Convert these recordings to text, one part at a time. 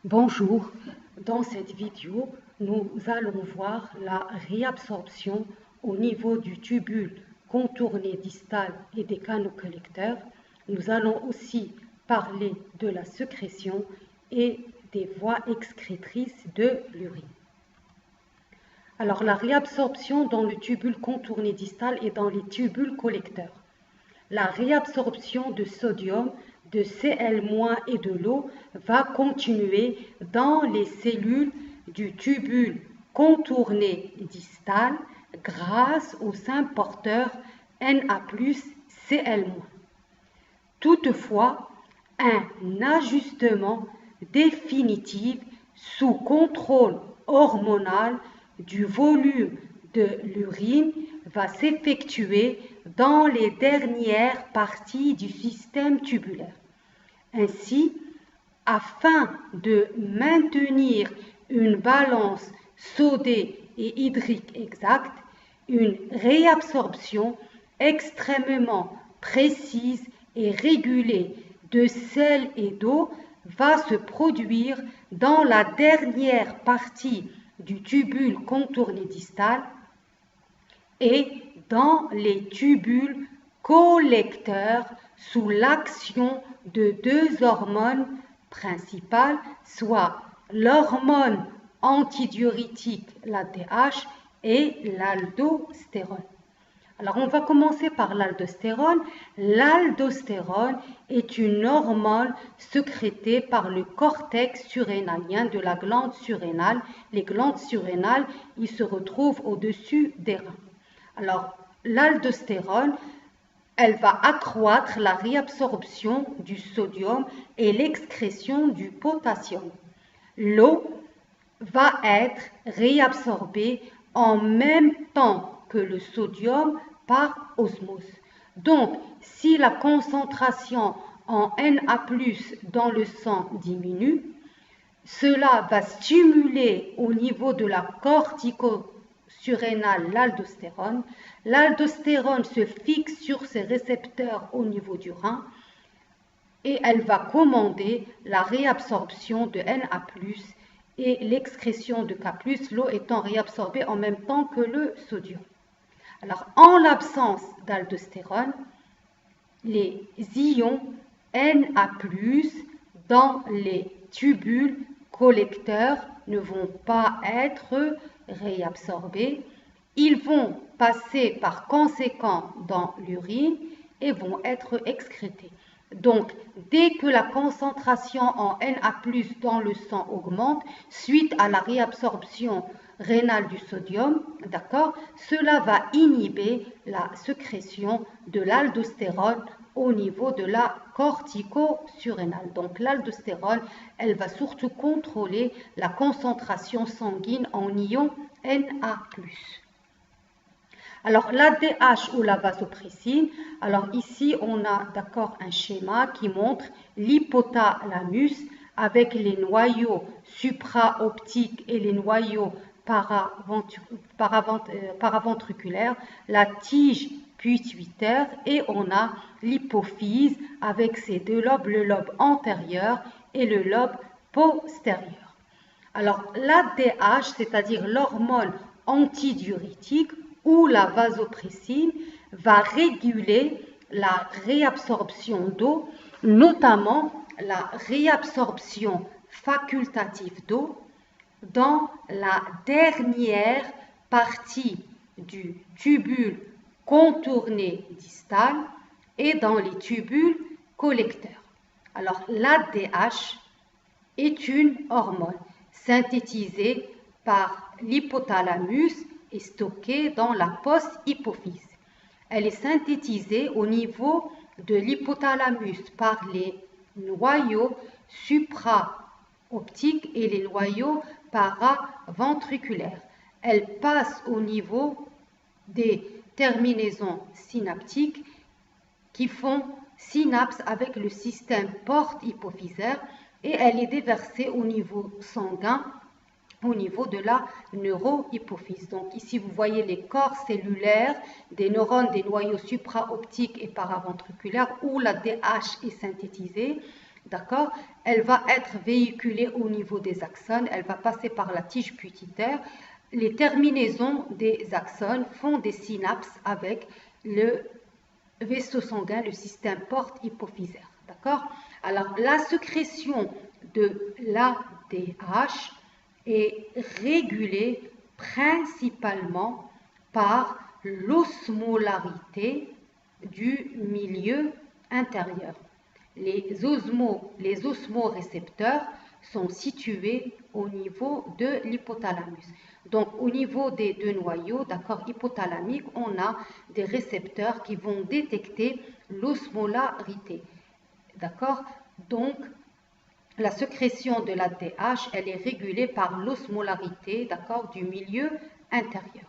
Bonjour, dans cette vidéo, nous allons voir la réabsorption au niveau du tubule contourné distal et des canaux collecteurs. Nous allons aussi parler de la sécrétion et des voies excrétrices de l'urine. Alors, la réabsorption dans le tubule contourné distal et dans les tubules collecteurs. La réabsorption de sodium, de Cl- et de l'eau va continuer dans les cellules du tubule contourné distal grâce au sein porteur Na+Cl-. Toutefois, un ajustement définitif sous contrôle hormonal du volume de l'urine va s'effectuer dans les dernières parties du système tubulaire. Ainsi, afin de maintenir une balance sodée et hydrique exacte, une réabsorption extrêmement précise et régulée de sel et d'eau va se produire dans la dernière partie du tubule contourné distal et dans les tubules collecteurs sous l'action de deux hormones principales, soit l'hormone antidiurétique, l'ADH, et l'aldostérone. Alors, on va commencer par l'aldostérone. L'aldostérone est une hormone sécrétée par le cortex surrénalien de la glande surrénale. Les glandes surrénales, ils se retrouvent au-dessus des reins. Alors, l'aldostérone, elle va accroître la réabsorption du sodium et l'excrétion du potassium. L'eau va être réabsorbée en même temps que le sodium par osmose. Donc, si la concentration en Na+ dans le sang diminue, cela va stimuler au niveau de la cortico-surrénale l'aldostérone. L'aldostérone se fixe sur ses récepteurs au niveau du rein et elle va commander la réabsorption de Na+ et l'excrétion de K+, l'eau étant réabsorbée en même temps que le sodium. Alors, en l'absence d'aldostérone, les ions Na+ dans les tubules collecteurs ne vont pas être réabsorbés. Ils vont passer par conséquent dans l'urine et vont être excrétés. Donc, dès que la concentration en Na+ dans le sang augmente, suite à la réabsorption rénale du sodium, d'accord, cela va inhiber la sécrétion de l'aldostérone au niveau de la cortico-surrénale. Donc, l'aldostérone, elle va surtout contrôler la concentration sanguine en ion Na+. Alors, l'ADH ou la vasopressine, alors ici, on a d'accord un schéma qui montre l'hypothalamus avec les noyaux supraoptiques et les noyaux paraventriculaires, la tige pituitaire et on a l'hypophyse avec ses deux lobes, le lobe antérieur et le lobe postérieur. Alors, l'ADH, c'est-à-dire l'hormone antidiurétique, ou la vasopressine va réguler la réabsorption d'eau, notamment la réabsorption facultative d'eau dans la dernière partie du tubule contourné distal et dans les tubules collecteurs. Alors, l'ADH est une hormone synthétisée par l'hypothalamus et stockée dans la post-hypophyse. Elle est synthétisée au niveau de l'hypothalamus par les noyaux supraoptiques et les noyaux paraventriculaires. Elle passe au niveau des terminaisons synaptiques qui font synapse avec le système porte-hypophysaire et elle est déversée au niveau sanguin, au niveau de la neurohypophyse. Donc ici, vous voyez les corps cellulaires des neurones des noyaux supraoptiques et paraventriculaires où la DH est synthétisée. d'accord, elle va être véhiculée au niveau des axones, elle va passer par la tige pituitaire. Les terminaisons des axones font des synapses avec le vaisseau sanguin, le système porte-hypophysaire, d'accord. Alors, la sécrétion de l'ADH est régulée principalement par l'osmolarité du milieu intérieur. Les osmorécepteurs sont situés au niveau de l'hypothalamus. Donc, au niveau des deux noyaux, d'accord, hypothalamiques, on a des récepteurs qui vont détecter l'osmolarité, d'accord. Donc, la sécrétion de l'ADH, elle est régulée par l'osmolarité, d'accord, du milieu intérieur.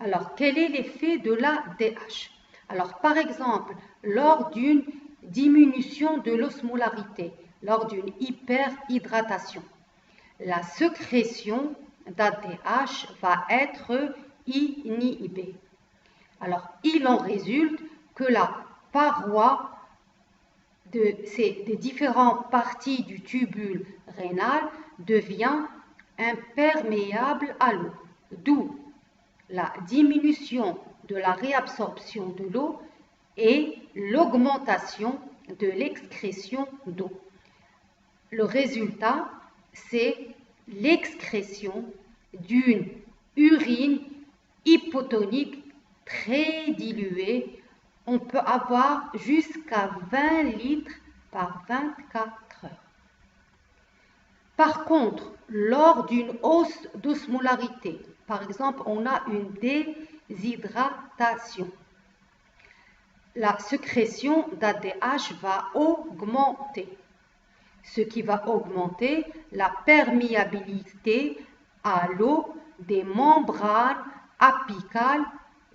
Alors, quel est l'effet de l'ADH? Alors, par exemple, lors d'une diminution de l'osmolarité, lors d'une hyperhydratation, la sécrétion d'ADH va être inhibée. Alors, il en résulte que la paroi des différentes parties du tubule rénal devient imperméable à l'eau, d'où la diminution de la réabsorption de l'eau et l'augmentation de l'excrétion d'eau. Le résultat, c'est l'excrétion d'une urine hypotonique très diluée. On peut avoir jusqu'à 20 litres par 24 heures. Par contre, lors d'une hausse d'osmolarité, par exemple, on a une déshydratation, la sécrétion d'ADH va augmenter, ce qui va augmenter la perméabilité à l'eau des membranes apicales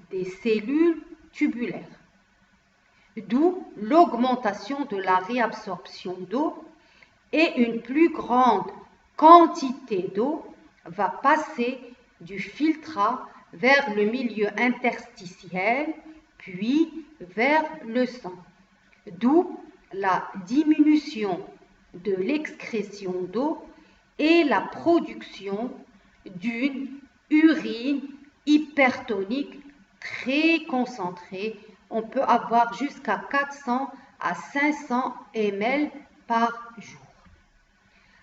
des cellules tubulaires, d'où l'augmentation de la réabsorption d'eau et une plus grande quantité d'eau va passer du filtrat vers le milieu interstitiel, puis vers le sang, d'où la diminution de l'excrétion d'eau et la production d'une urine hypertonique très concentrée. On peut avoir jusqu'à 400 à 500 ml par jour.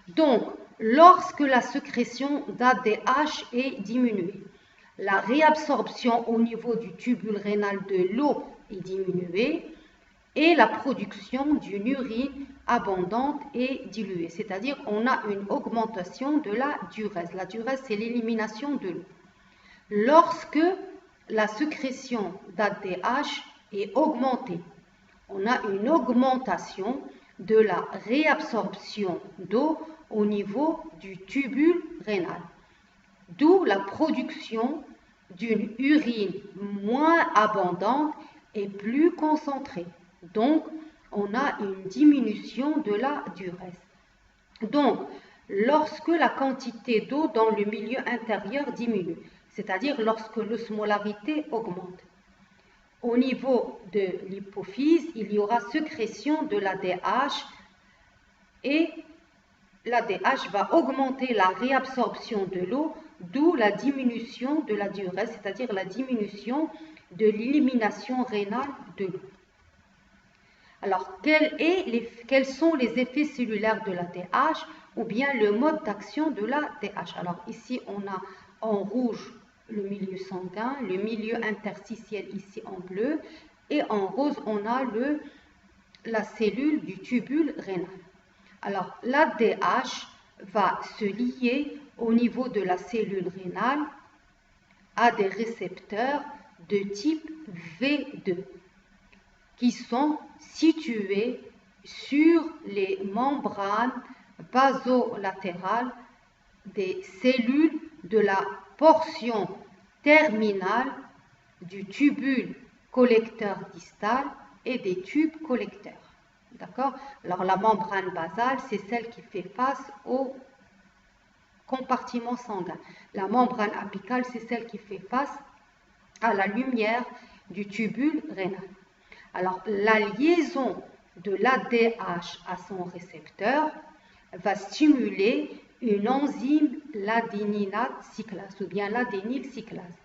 Donc, lorsque la sécrétion d'ADH est diminuée, la réabsorption au niveau du tubule rénal de l'eau est diminuée et la production d'une urine abondante est diluée. C'est-à-dire on a une augmentation de la diurèse. La diurèse, c'est l'élimination de l'eau. Lorsque la sécrétion d'ADH est augmentée, on a une augmentation de la réabsorption d'eau au niveau du tubule rénal, d'où la production d'une urine moins abondante et plus concentrée. Donc, on a une diminution de la diurèse. Donc, lorsque la quantité d'eau dans le milieu intérieur diminue, c'est-à-dire lorsque l'osmolarité augmente, au niveau de l'hypophyse, il y aura sécrétion de l'ADH et l'ADH va augmenter la réabsorption de l'eau, d'où la diminution de la diurèse, c'est-à-dire la diminution de l'élimination rénale de l'eau. Alors, quels sont les effets cellulaires de l'ADH ou bien le mode d'action de l'ADH? Alors, ici, on a en rouge le milieu sanguin, le milieu interstitiel ici en bleu, et en rose, on a la cellule du tubule rénal. Alors, l'ADH va se lier au niveau de la cellule rénale à des récepteurs de type V2 qui sont situés sur les membranes basolatérales des cellules de la portion terminale du tubule collecteur distal et des tubes collecteurs. D'accord? Alors la membrane basale, c'est celle qui fait face au compartiment sanguin. La membrane apicale, c'est celle qui fait face à la lumière du tubule rénal. Alors la liaison de l'ADH à son récepteur va stimuler une enzyme l'adénylate cyclase ou bien l'adényl cyclase.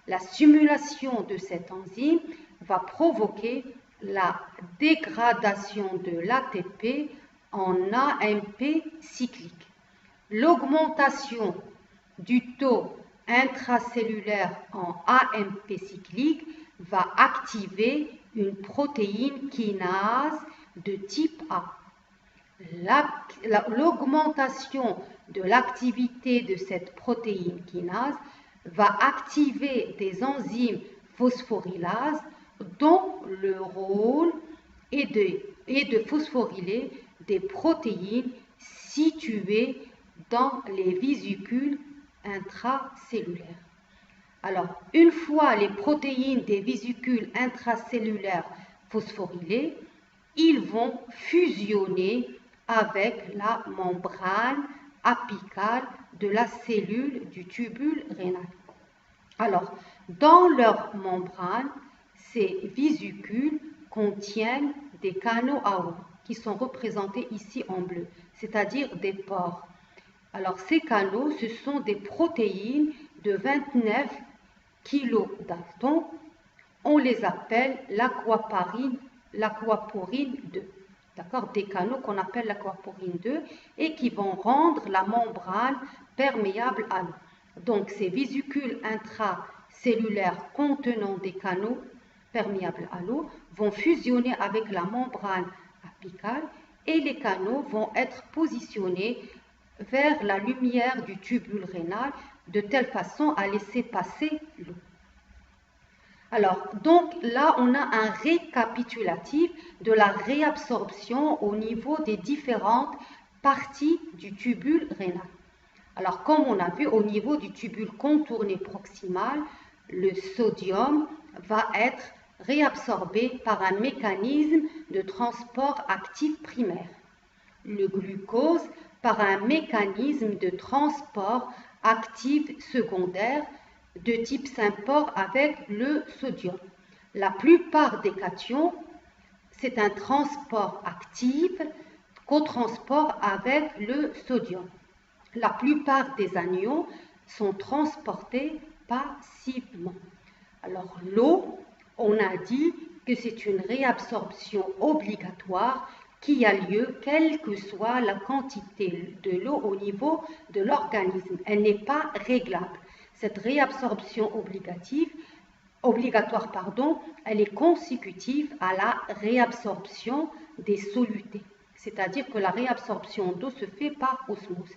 La stimulation de cette enzyme va provoquer la dégradation de l'ATP en AMP cyclique. L'augmentation du taux intracellulaire en AMP cyclique va activer une protéine kinase de type A. L'augmentation de l'activité de cette protéine kinase va activer des enzymes phosphorylases dont le rôle est de phosphoryler des protéines situées dans les vésicules intracellulaires. Alors, une fois les protéines des vésicules intracellulaires phosphorylées, ils vont fusionner avec la membrane apicale de la cellule du tubule rénal. Alors, dans leur membrane, ces vésicules contiennent des canaux à eau qui sont représentés ici en bleu, c'est-à-dire des pores. Alors, ces canaux, ce sont des protéines de 29 kilodaltons. On les appelle l'aquaporine 2. D'accord, des canaux qu'on appelle l'aquaporine 2 et qui vont rendre la membrane perméable à l'eau. Donc, ces vésicules intracellulaires contenant des canaux perméables à l'eau vont fusionner avec la membrane apicale et les canaux vont être positionnés vers la lumière du tubule rénal de telle façon à laisser passer l'eau. Alors, donc là, on a un récapitulatif de la réabsorption au niveau des différentes parties du tubule rénal. Alors, comme on a vu au niveau du tubule contourné proximal, le sodium va être réabsorbé par un mécanisme de transport actif primaire. Le glucose par un mécanisme de transport actif secondaire de type sympore avec le sodium. La plupart des cations, c'est un transport actif cotransport avec le sodium. La plupart des anions sont transportés passivement. Alors l'eau, on a dit que c'est une réabsorption obligatoire qui a lieu quelle que soit la quantité de l'eau au niveau de l'organisme. Elle n'est pas réglable. Cette réabsorption obligatoire, elle est consécutive à la réabsorption des solutés. C'est-à-dire que la réabsorption d'eau se fait par osmose.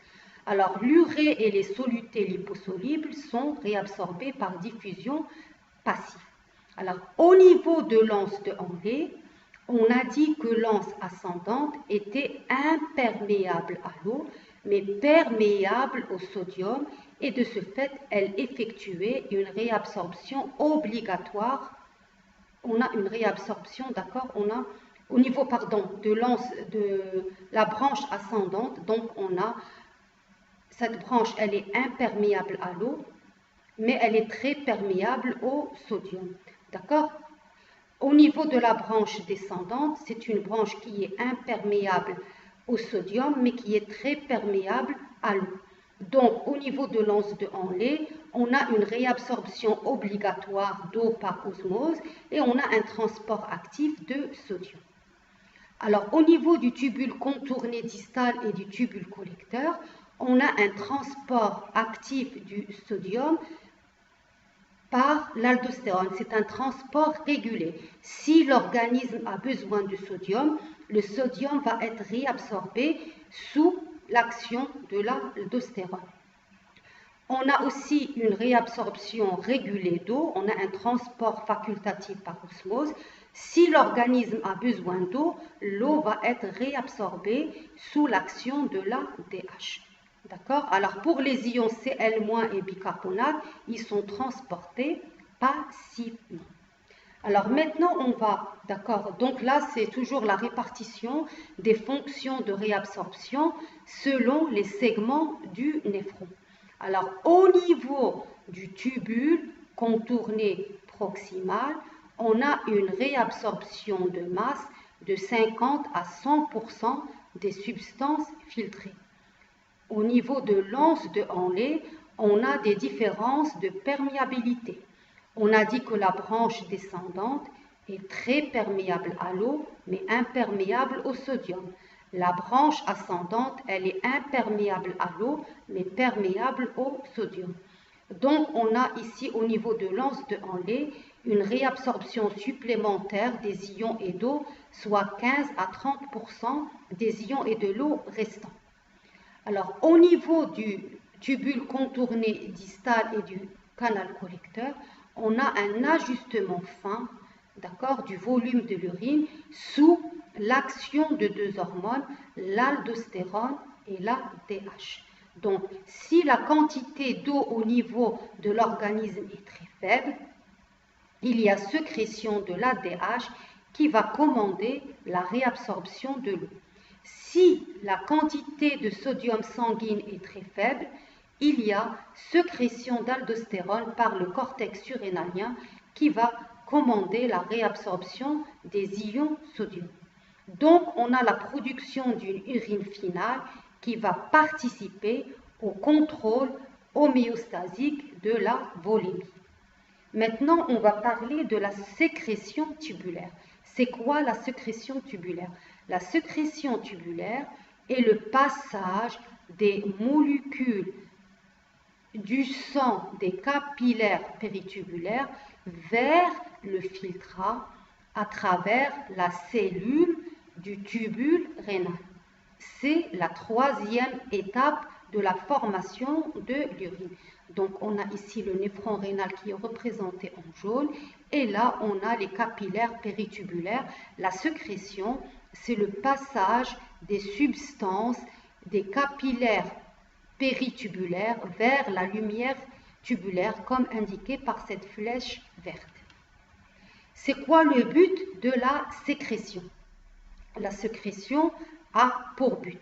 Alors, l'urée et les solutés liposolubles sont réabsorbés par diffusion passive. Alors, au niveau de l'anse de Henle, on a dit que l'anse ascendante était imperméable à l'eau, mais perméable au sodium, et de ce fait, elle effectuait une réabsorption obligatoire. On a une réabsorption, d'accord, on a au niveau, de la branche ascendante, donc on a cette branche, elle est imperméable à l'eau, mais elle est très perméable au sodium, d'accord. Au niveau de la branche descendante, c'est une branche qui est imperméable au sodium, mais qui est très perméable à l'eau. Donc, au niveau de l'anse de Henle, on a une réabsorption obligatoire d'eau par osmose et on a un transport actif de sodium. Alors, au niveau du tubule contourné distal et du tubule collecteur, on a un transport actif du sodium par l'aldostérone. C'est un transport régulé. Si l'organisme a besoin de sodium, le sodium va être réabsorbé sous l'action de l'aldostérone. On a aussi une réabsorption régulée d'eau, on a un transport facultatif par osmose. Si l'organisme a besoin d'eau, l'eau va être réabsorbée sous l'action de l'ADH. D'accord? Alors pour les ions Cl- et bicarbonate, ils sont transportés passivement. Alors maintenant on va, d'accord, donc là c'est toujours la répartition des fonctions de réabsorption selon les segments du néphron. Alors au niveau du tubule contourné proximal, on a une réabsorption de masse de 50 à 100% des substances filtrées. Au niveau de l'anse de Henle, on a des différences de perméabilité. On a dit que la branche descendante est très perméable à l'eau, mais imperméable au sodium. La branche ascendante, elle est imperméable à l'eau, mais perméable au sodium. Donc, on a ici, au niveau de l'anse de Henle, une réabsorption supplémentaire des ions et d'eau, soit 15 à 30% des ions et de l'eau restants. Alors, au niveau du tubule contourné distal et du canal collecteur, on a un ajustement fin, d'accord, du volume de l'urine sous l'action de deux hormones, l'aldostérone et la DH. Donc, si la quantité d'eau au niveau de l'organisme est très faible, il y a sécrétion de l'ADH qui va commander la réabsorption de l'eau. Si la quantité de sodium sanguine est très faible, il y a sécrétion d'aldostérone par le cortex surrénalien qui va commander la réabsorption des ions sodium. Donc, on a la production d'une urine finale qui va participer au contrôle homéostasique de la volémie. Maintenant, on va parler de la sécrétion tubulaire. C'est quoi la sécrétion tubulaire? La sécrétion tubulaire est le passage des molécules du sang des capillaires péritubulaires vers le filtrat à travers la cellule du tubule rénal. C'est la troisième étape de la formation de l'urine. Donc, on a ici le néphron rénal qui est représenté en jaune et là, on a les capillaires péritubulaires. La sécrétion, c'est le passage des substances des capillaires péritubulaires vers la lumière tubulaire comme indiqué par cette flèche verte. C'est quoi le but de la sécrétion? La sécrétion a pour but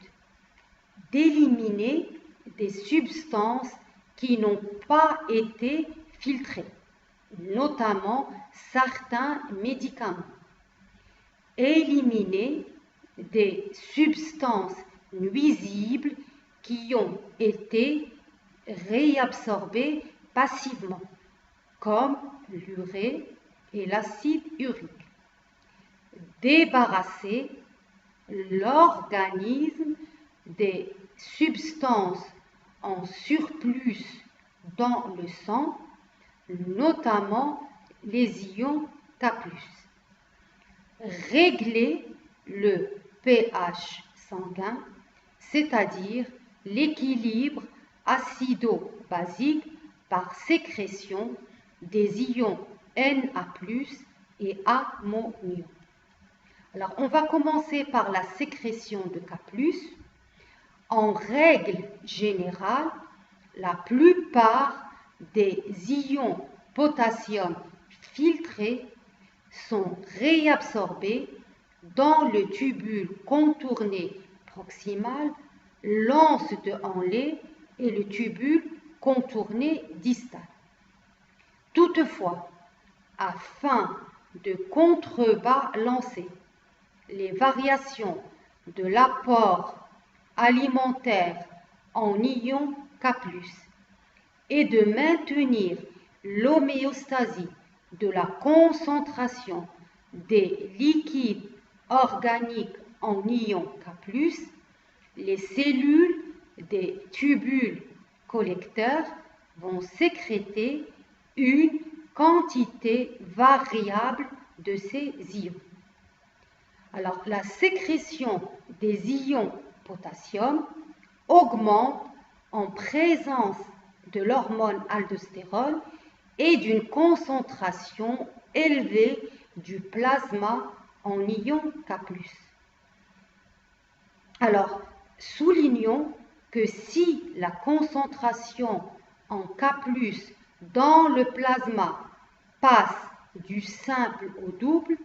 d'éliminer des substances qui n'ont pas été filtrées, notamment certains médicaments. Éliminer des substances nuisibles qui ont été réabsorbées passivement, comme l'urée et l'acide urique. Débarrasser l'organisme des substances en surplus dans le sang, notamment les ions K+. Régler le pH sanguin, c'est-à-dire l'équilibre acido-basique par sécrétion des ions Na+ et ammonium. Alors, on va commencer par la sécrétion de K+. En règle générale, la plupart des ions potassium filtrés sont réabsorbés dans le tubule contourné proximal, l'anse de Henle et le tubule contourné distal. Toutefois, afin de contrebalancer les variations de l'apport alimentaire en ions K+, et de maintenir l'homéostasie de la concentration des liquides organiques en ions K+, les cellules des tubules collecteurs vont sécréter une quantité variable de ces ions. Alors, la sécrétion des ions potassium augmente en présence de l'hormone aldostérone et d'une concentration élevée du plasma en ions K+. Alors, soulignons que si la concentration en K+ dans le plasma passe du simple au double,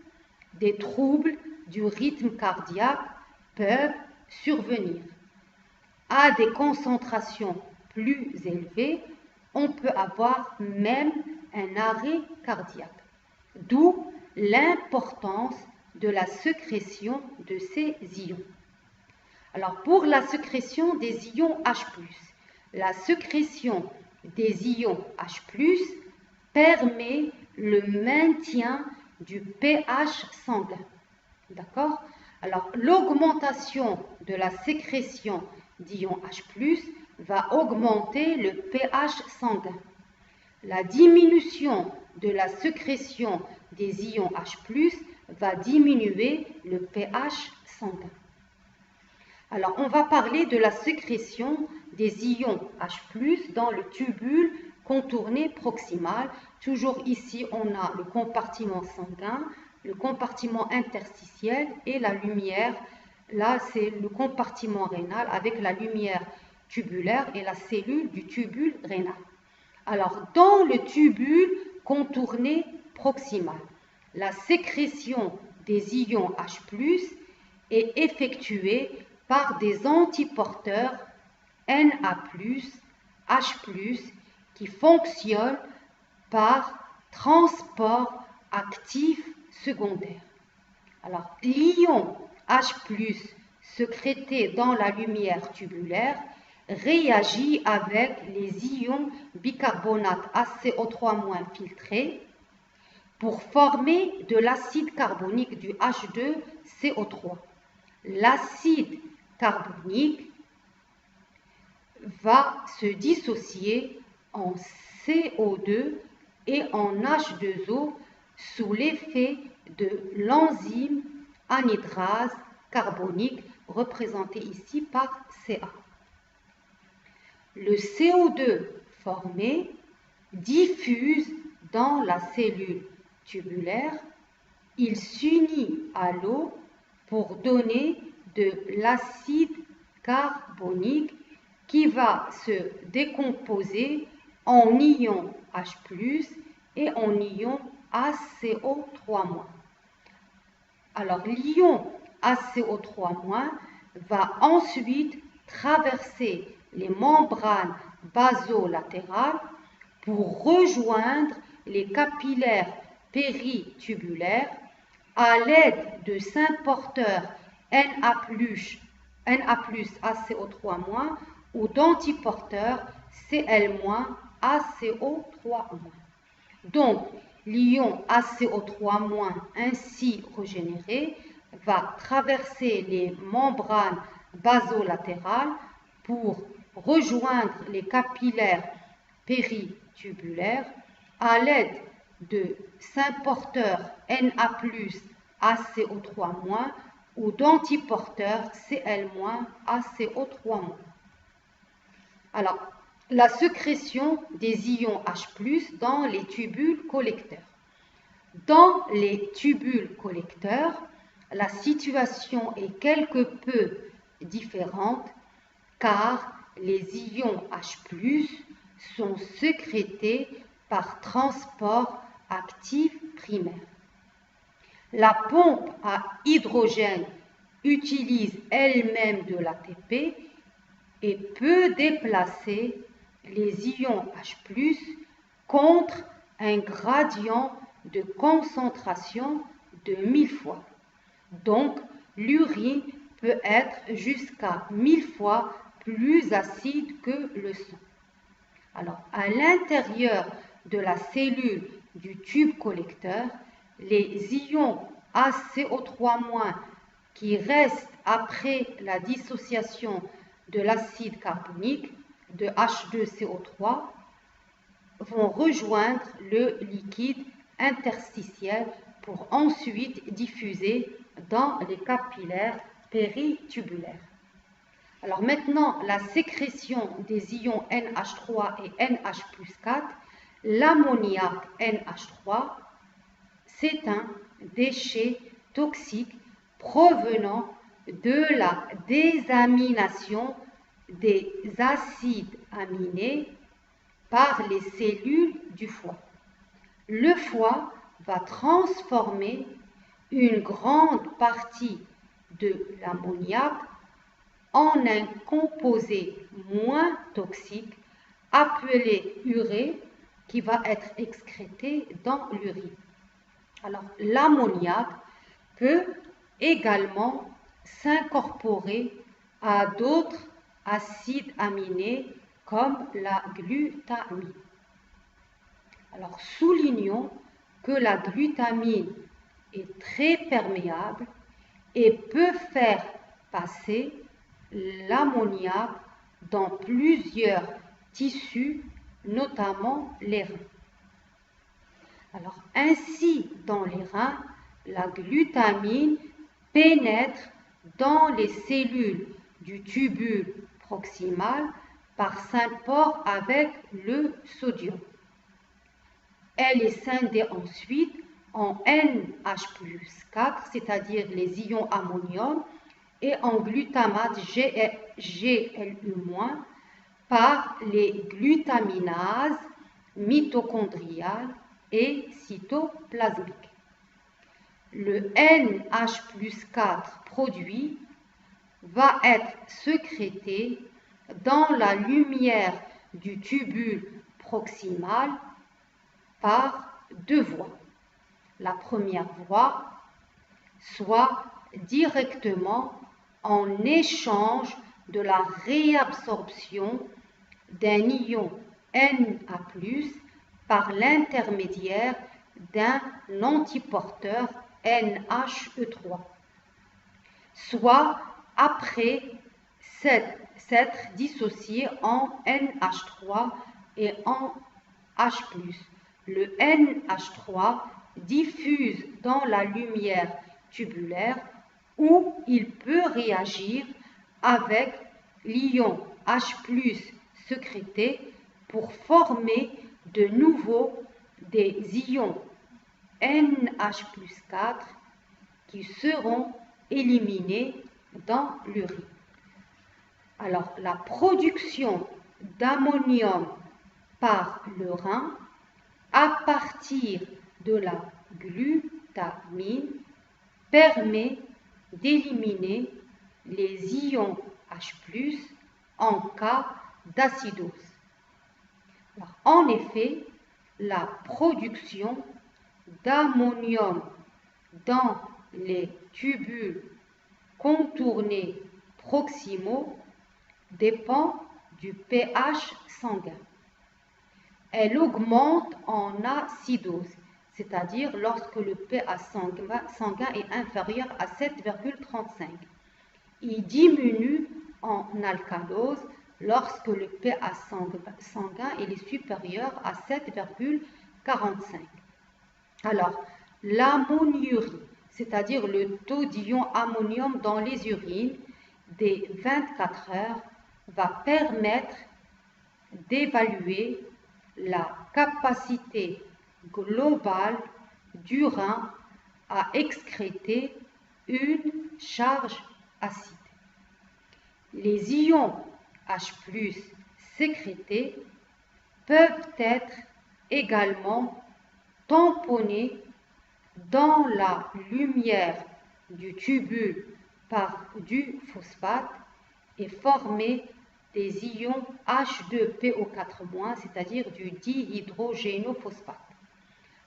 des troubles du rythme cardiaque peuvent survenir. À des concentrations plus élevées, on peut avoir même un arrêt cardiaque. D'où l'importance de la sécrétion de ces ions. Alors, pour la sécrétion des ions H+, la sécrétion des ions H+, permet le maintien du pH sanguin. D'accord? Alors, l'augmentation de la sécrétion d'ions H+, va augmenter le pH sanguin. La diminution de la sécrétion des ions H+, va diminuer le pH sanguin. Alors, on va parler de la sécrétion des ions H+, dans le tubule contourné proximal. Toujours ici, on a le compartiment sanguin, le compartiment interstitiel et la lumière. Là, c'est le compartiment rénal avec la lumière tubulaire et la cellule du tubule rénal. Alors, dans le tubule contourné proximal, la sécrétion des ions H+ est effectuée par des antiporteurs Na+, H+, qui fonctionnent par transport actif secondaire. Alors, l'ion H+, sécrété dans la lumière tubulaire, réagit avec les ions bicarbonate HCO3- filtré pour former de l'acide carbonique du H2CO3. L'acide carbonique va se dissocier en CO2 et en H2O sous l'effet de l'enzyme anhydrase carbonique représentée ici par Ca. Le CO2 formé diffuse dans la cellule tubulaire, il s'unit à l'eau pour donner de l'acide carbonique qui va se décomposer en ion H+ et en ion HCO3-. Alors, l'ion HCO3- va ensuite traverser les membranes basolatérales pour rejoindre les capillaires péritubulaires à l'aide de symporteurs Na+HCO3- ou d'antiporteurs Cl- HCO3-. Donc, l'ion HCO3- ainsi régénéré va traverser les membranes basolatérales pour rejoindre les capillaires péritubulaires à l'aide de symporteurs Na+HCO3- ou d'antiporteurs Cl- HCO3-. Alors, la sécrétion des ions H+ dans les tubules collecteurs. Dans les tubules collecteurs, la situation est quelque peu différente car les ions H+ sont sécrétés par transport actif primaire. La pompe à hydrogène utilise elle-même de l'ATP et peut déplacer les ions H+ contre un gradient de concentration de 1000 fois. Donc, l'urine peut être jusqu'à 1000 fois plus acide que le sang. Alors, à l'intérieur de la cellule du tube collecteur, les ions HCO3- qui restent après la dissociation de l'acide carbonique de H2CO3 vont rejoindre le liquide interstitiel pour ensuite diffuser dans les capillaires péritubulaires. Alors maintenant, la sécrétion des ions NH3 et NH+4, l'ammoniac NH3, c'est un déchet toxique provenant de la désamination des acides aminés par les cellules du foie. Le foie va transformer une grande partie de l'ammoniac en un composé moins toxique appelé urée qui va être excrété dans l'urine. Alors, l'ammoniac peut également s'incorporer à d'autres acides aminés comme la glutamine. Alors, soulignons que la glutamine est très perméable et peut faire passer l'ammoniac dans plusieurs tissus, notamment les reins. Alors, ainsi, dans les reins, la glutamine pénètre dans les cellules du tubule proximal par sympore avec le sodium. Elle est scindée ensuite en NH+4, c'est-à-dire les ions ammonium, et en glutamate Glu- par les glutaminases mitochondriales et cytoplasmiques. Le NH+4 produit va être sécrété dans la lumière du tubule proximal par deux voies. La première voie, soit directement en échange de la réabsorption d'un ion Na+, par l'intermédiaire d'un antiporteur NHE3, soit après s'être dissocié en NH3 et en H+. Le NH3 diffuse dans la lumière tubulaire où il peut réagir avec l'ion H+ sécrété pour former de nouveau des ions NH+4 qui seront éliminés dans l'urine. Alors, la production d'ammonium par le rein à partir de la glutamine permet d'éliminer les ions H+ en cas d'acidose. En effet, la production d'ammonium dans les tubules contournés proximaux dépend du pH sanguin. Elle augmente en acidose, c'est-à-dire lorsque le pH sanguin est inférieur à 7,35. Il diminue en alcalose lorsque le pH sanguin est supérieur à 7,45. Alors, l'ammoniurie, c'est-à-dire le taux d'ion ammonium dans les urines des 24 heures, va permettre d'évaluer la capacité globale du rein à excréter une charge acide. Les ions H+ sécrétés peuvent être également tamponnés dans la lumière du tubule par du phosphate et former des ions H2PO4-, c'est-à-dire du dihydrogénophosphate.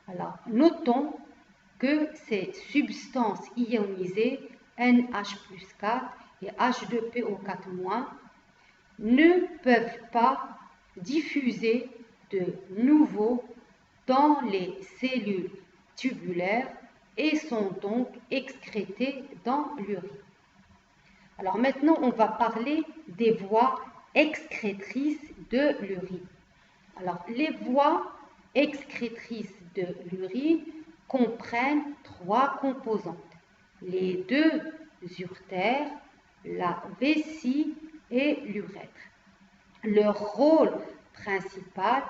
Alors, notons que ces substances ionisées NH+4 et H2PO4- ne peuvent pas diffuser de nouveau dans les cellules tubulaires et sont donc excrétées dans l'urine. Alors maintenant, on va parler des voies excrétrices de l'urine. Alors, les voies excrétrices de l'urine comprennent trois composantes: les deux uretères, la vessie et l'urètre. Leur rôle principal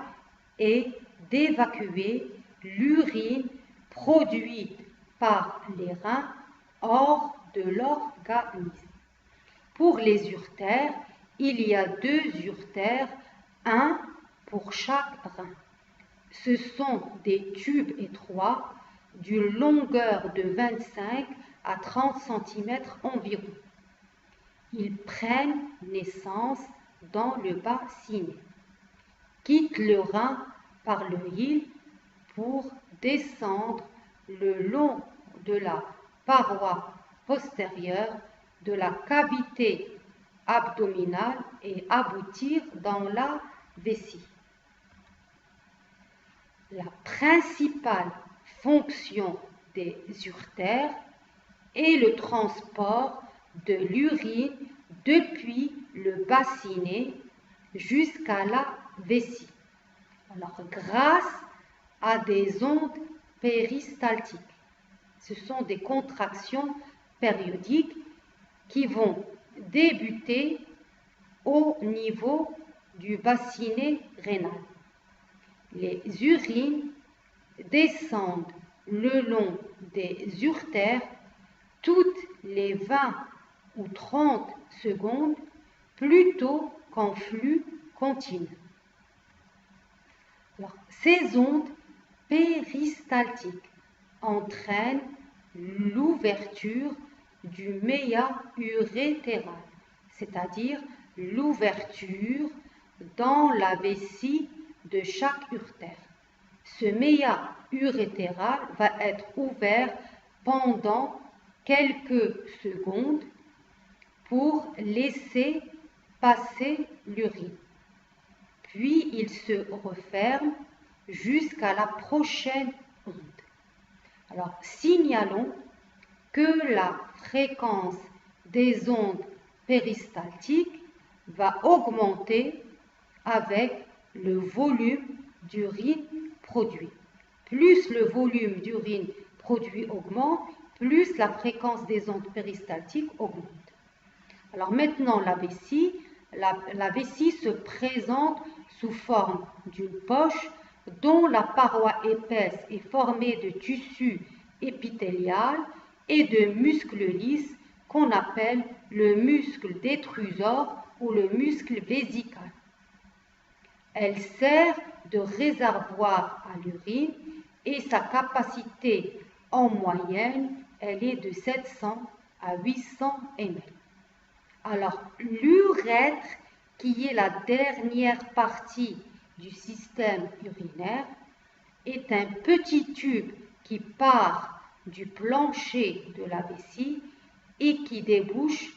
est d'évacuer l'urine produite par les reins hors de l'organisme. Pour les uretères, il y a deux uretères, un pour chaque rein. Ce sont des tubes étroits d'une longueur de 25 à 30 cm environ. Ils prennent naissance dans le bassinet, quittent le rein par le hile pour descendre le long de la paroi postérieure de la cavité abdominale et aboutir dans la vessie. La principale fonction des uretères est le transport de l'urine depuis le bassinet jusqu'à la vessie. Alors, grâce à des ondes péristaltiques, ce sont des contractions périodiques qui vont débuter au niveau du bassinet rénal. Les urines descendent le long des uretères toutes les 20 ou 30 secondes plutôt qu'en flux continu. Alors, ces ondes péristaltiques entraînent l'ouverture du méa urétéral, c'est-à-dire l'ouverture dans la vessie de chaque uretère. Ce méa urétéral va être ouvert pendant quelques secondes pour laisser passer l'urine. Puis il se referme jusqu'à la prochaine onde. Alors, signalons que la fréquence des ondes péristaltiques va augmenter avec le volume d'urine produit. Plus le volume d'urine produit augmente, plus la fréquence des ondes péristaltiques augmente. Alors maintenant, la vessie se présente sous forme d'une poche dont la paroi épaisse est formée de tissu épithélial et de muscles lisses qu'on appelle le muscle détrusor ou le muscle vésical. Elle sert de réservoir à l'urine et sa capacité en moyenne, elle est de 700 à 800 ml. Alors, l'urètre, qui est la dernière partie du système urinaire, est un petit tube qui part du plancher de la vessie et qui débouche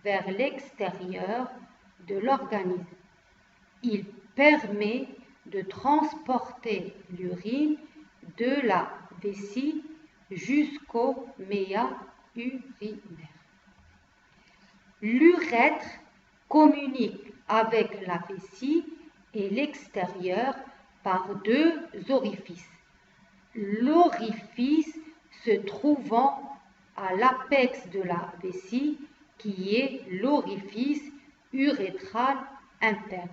vers l'extérieur de l'organisme. Il permet de transporter l'urine de la vessie jusqu'au méa urinaire. L'urètre communique avec la vessie et l'extérieur par deux orifices. L'orifice se trouvant à l'apex de la vessie, qui est l'orifice urétral interne.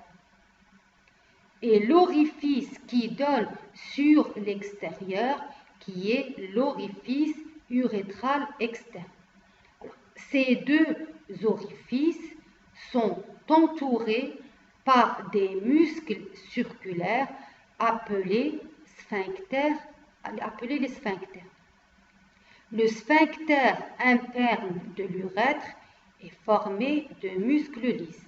Et l'orifice qui donne sur l'extérieur, qui est l'orifice urétral externe. Ces deux orifices sont entourés par des muscles circulaires appelés les sphincters. Le sphincter interne de l'urètre est formé de muscles lisses,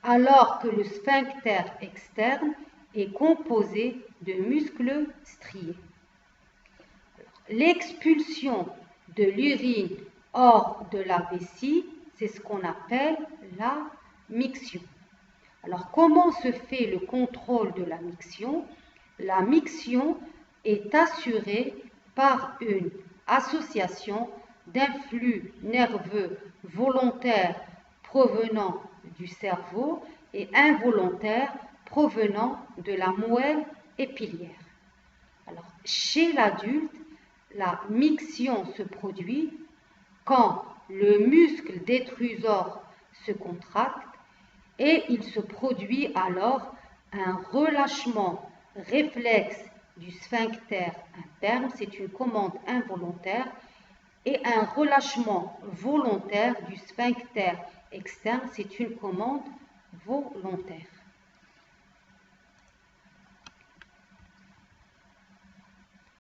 alors que le sphincter externe est composé de muscles striés. L'expulsion de l'urine hors de la vessie, c'est ce qu'on appelle la miction. Alors, comment se fait le contrôle de la miction? La miction est assurée par une association d'un flux nerveux volontaire provenant du cerveau et involontaire provenant de la moelle épiliaire. Alors, chez l'adulte, la miction se produit quand le muscle détrusor se contracte et il se produit alors un relâchement réflexe du sphincter interne, c'est une commande involontaire, et un relâchement volontaire du sphincter externe, c'est une commande volontaire.